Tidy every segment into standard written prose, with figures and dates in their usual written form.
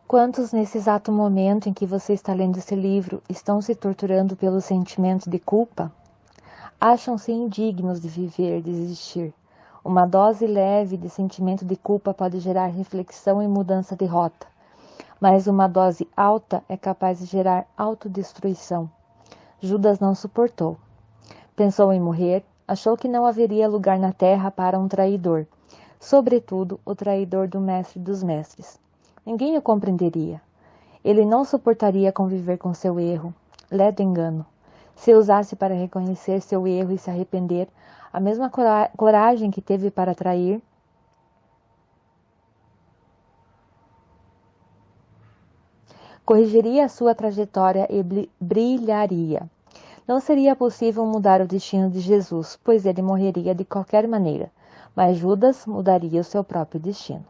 Quantos, nesse exato momento em que você está lendo esse livro, estão se torturando pelo sentimento de culpa? Acham-se indignos de viver, de existir. Uma dose leve de sentimento de culpa pode gerar reflexão e mudança de rota, mas uma dose alta é capaz de gerar autodestruição. Judas não suportou. Pensou em morrer, achou que não haveria lugar na terra para um traidor, sobretudo o traidor do mestre dos mestres. Ninguém o compreenderia. Ele não suportaria conviver com seu erro, ledo engano. Se usasse para reconhecer seu erro e se arrepender, a mesma coragem que teve para trair, corrigiria a sua trajetória e brilharia. Não seria possível mudar o destino de Jesus, pois ele morreria de qualquer maneira, mas Judas mudaria o seu próprio destino.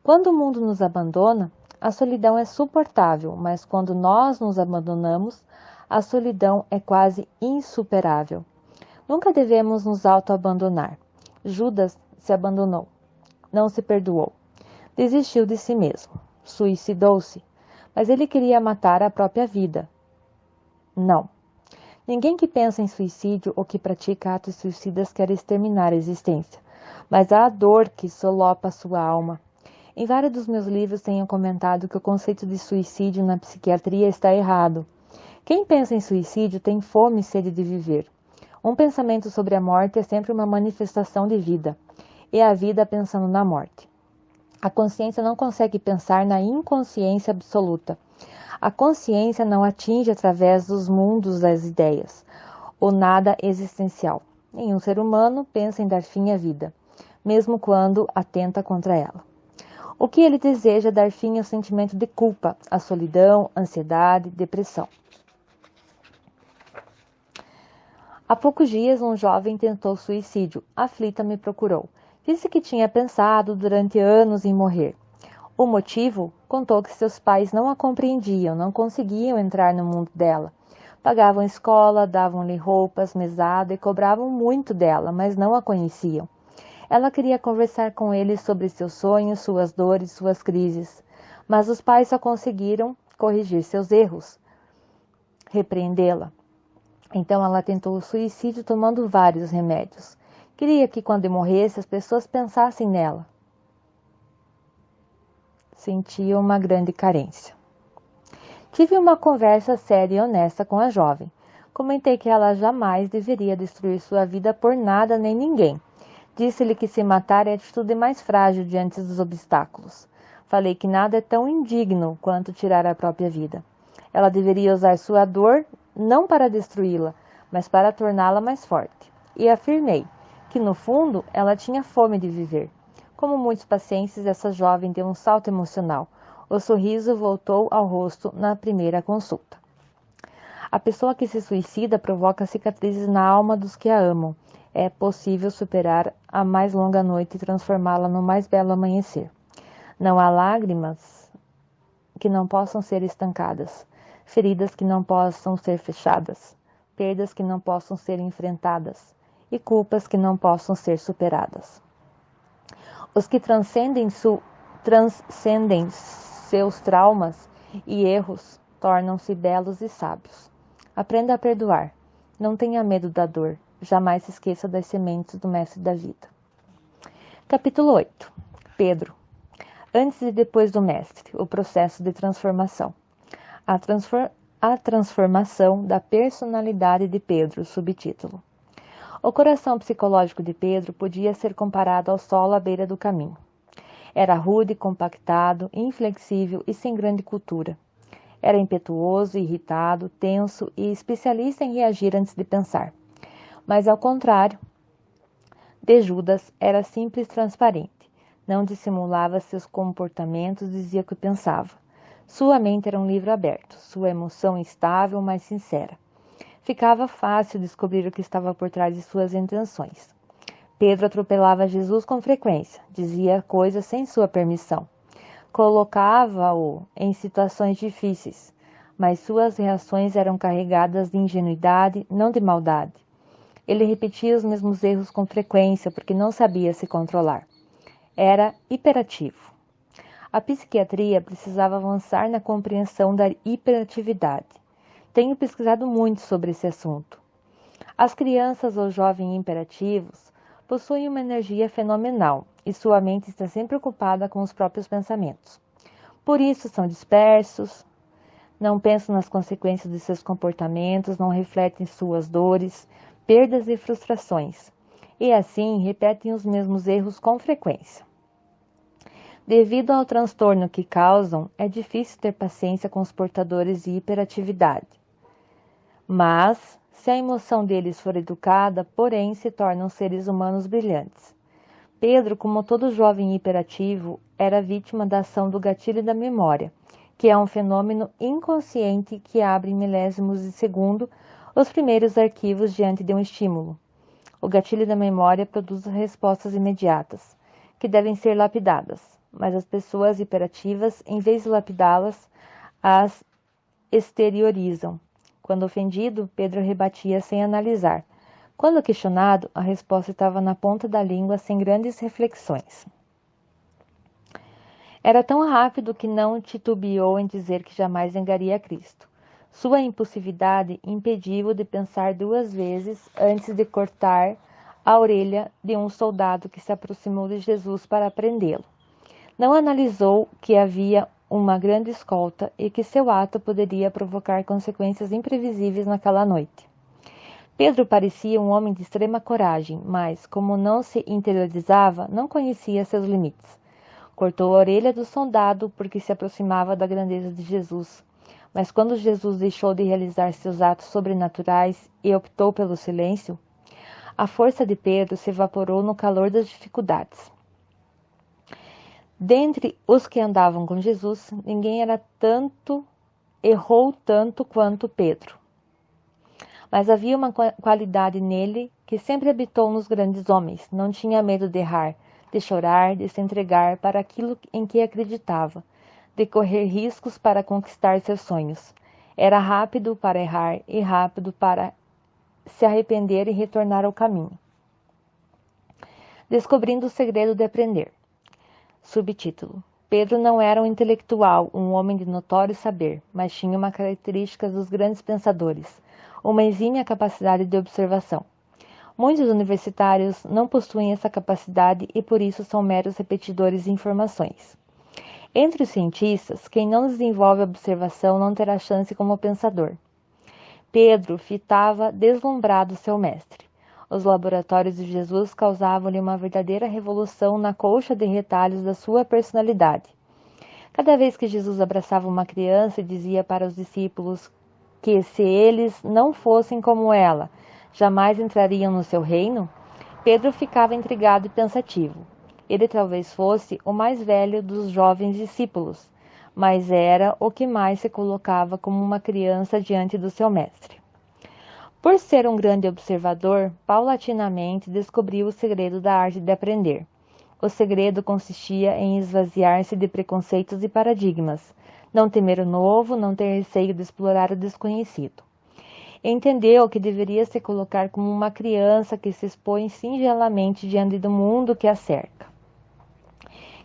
Quando o mundo nos abandona, a solidão é suportável, mas quando nós nos abandonamos, a solidão é quase insuperável. Nunca devemos nos auto-abandonar. Judas se abandonou, não se perdoou, desistiu de si mesmo, suicidou-se, mas ele queria matar a própria vida. Não. Ninguém que pensa em suicídio ou que pratica atos suicidas quer exterminar a existência, mas há a dor que solopa sua alma. Em vários dos meus livros tenho comentado que o conceito de suicídio na psiquiatria está errado. Quem pensa em suicídio tem fome e sede de viver. Um pensamento sobre a morte é sempre uma manifestação de vida, e a vida pensando na morte. A consciência não consegue pensar na inconsciência absoluta. A consciência não atinge através dos mundos das ideias, o nada existencial. Nenhum ser humano pensa em dar fim à vida, mesmo quando atenta contra ela. O que ele deseja é dar fim ao sentimento de culpa, à solidão, ansiedade, depressão. Há poucos dias, um jovem tentou suicídio. Aflita me procurou. Disse que tinha pensado durante anos em morrer. O motivo? Contou que seus pais não a compreendiam, não conseguiam entrar no mundo dela. Pagavam escola, davam-lhe roupas, mesada e cobravam muito dela, mas não a conheciam. Ela queria conversar com ele sobre seus sonhos, suas dores, suas crises. Mas os pais só conseguiram corrigir seus erros, repreendê-la. Então ela tentou o suicídio tomando vários remédios. Queria que quando morresse as pessoas pensassem nela. Sentia uma grande carência. Tive uma conversa séria e honesta com a jovem. Comentei que ela jamais deveria destruir sua vida por nada nem ninguém. Disse-lhe que se matar é a atitude mais frágil diante dos obstáculos. Falei que nada é tão indigno quanto tirar a própria vida. Ela deveria usar sua dor não para destruí-la, mas para torná-la mais forte. E afirmei que, no fundo, ela tinha fome de viver. Como muitos pacientes, essa jovem deu um salto emocional. O sorriso voltou ao rosto na primeira consulta. A pessoa que se suicida provoca cicatrizes na alma dos que a amam. É possível superar a mais longa noite e transformá-la no mais belo amanhecer. Não há lágrimas que não possam ser estancadas, feridas que não possam ser fechadas, perdas que não possam ser enfrentadas e culpas que não possam ser superadas. Os que transcendem seus traumas e erros tornam-se belos e sábios. Aprenda a perdoar. Não tenha medo da dor. Jamais se esqueça das sementes do Mestre da Vida. Capítulo 8. Pedro. Antes e depois do Mestre. O processo de transformação. A transformação da personalidade de Pedro. Subtítulo. O coração psicológico de Pedro podia ser comparado ao solo à beira do caminho. Era rude, compactado, inflexível e sem grande cultura. Era impetuoso, irritado, tenso e especialista em reagir antes de pensar. Mas, ao contrário de Judas, era simples e transparente. Não dissimulava seus comportamentos, dizia o que pensava. Sua mente era um livro aberto, sua emoção estável, mas sincera. Ficava fácil descobrir o que estava por trás de suas intenções. Pedro atropelava Jesus com frequência, dizia coisas sem sua permissão. Colocava-o em situações difíceis, mas suas reações eram carregadas de ingenuidade, não de maldade. Ele repetia os mesmos erros com frequência porque não sabia se controlar. Era hiperativo. A psiquiatria precisava avançar na compreensão da hiperatividade. Tenho pesquisado muito sobre esse assunto. As crianças ou jovens hiperativos possuem uma energia fenomenal e sua mente está sempre ocupada com os próprios pensamentos. Por isso são dispersos, não pensam nas consequências de seus comportamentos, não refletem suas dores, perdas e frustrações, e assim repetem os mesmos erros com frequência. Devido ao transtorno que causam, é difícil ter paciência com os portadores de hiperatividade. Mas, se a emoção deles for educada, porém se tornam seres humanos brilhantes. Pedro, como todo jovem hiperativo, era vítima da ação do gatilho da memória, que é um fenômeno inconsciente que abre em milésimos de segundo os primeiros arquivos diante de um estímulo. O gatilho da memória produz respostas imediatas, que devem ser lapidadas, mas as pessoas hiperativas, em vez de lapidá-las, as exteriorizam. Quando ofendido, Pedro rebatia sem analisar. Quando questionado, a resposta estava na ponta da língua sem grandes reflexões. Era tão rápido que não titubeou em dizer que jamais negaria a Cristo. Sua impulsividade impediu-o de pensar 2 vezes antes de cortar a orelha de um soldado que se aproximou de Jesus para prendê-lo. Não analisou que havia uma grande escolta e que seu ato poderia provocar consequências imprevisíveis naquela noite. Pedro parecia um homem de extrema coragem, mas, como não se interiorizava, não conhecia seus limites. Cortou a orelha do soldado porque se aproximava da grandeza de Jesus. Mas quando Jesus deixou de realizar seus atos sobrenaturais e optou pelo silêncio, a força de Pedro se evaporou no calor das dificuldades. Dentre os que andavam com Jesus, ninguém errou tanto quanto Pedro. Mas havia uma qualidade nele que sempre habitou nos grandes homens. Não tinha medo de errar, de chorar, de se entregar para aquilo em que acreditava, de correr riscos para conquistar seus sonhos. Era rápido para errar e rápido para se arrepender e retornar ao caminho. Descobrindo o segredo de aprender. Subtítulo: Pedro não era um intelectual, um homem de notório saber, mas tinha uma característica dos grandes pensadores, uma exímia capacidade de observação. Muitos universitários não possuem essa capacidade e por isso são meros repetidores de informações. Entre os cientistas, quem não desenvolve a observação não terá chance como pensador. Pedro fitava deslumbrado seu mestre. Os laboratórios de Jesus causavam-lhe uma verdadeira revolução na colcha de retalhos da sua personalidade. Cada vez que Jesus abraçava uma criança e dizia para os discípulos que, se eles não fossem como ela, jamais entrariam no seu reino, Pedro ficava intrigado e pensativo. Ele talvez fosse o mais velho dos jovens discípulos, mas era o que mais se colocava como uma criança diante do seu mestre. Por ser um grande observador, paulatinamente descobriu o segredo da arte de aprender. O segredo consistia em esvaziar-se de preconceitos e paradigmas, não temer o novo, não ter receio de explorar o desconhecido. Entendeu que deveria se colocar como uma criança que se expõe singelamente diante do mundo que a cerca.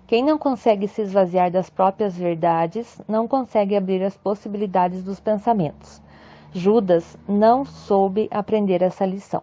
Quem não consegue se esvaziar das próprias verdades, não consegue abrir as possibilidades dos pensamentos. Judas não soube aprender essa lição.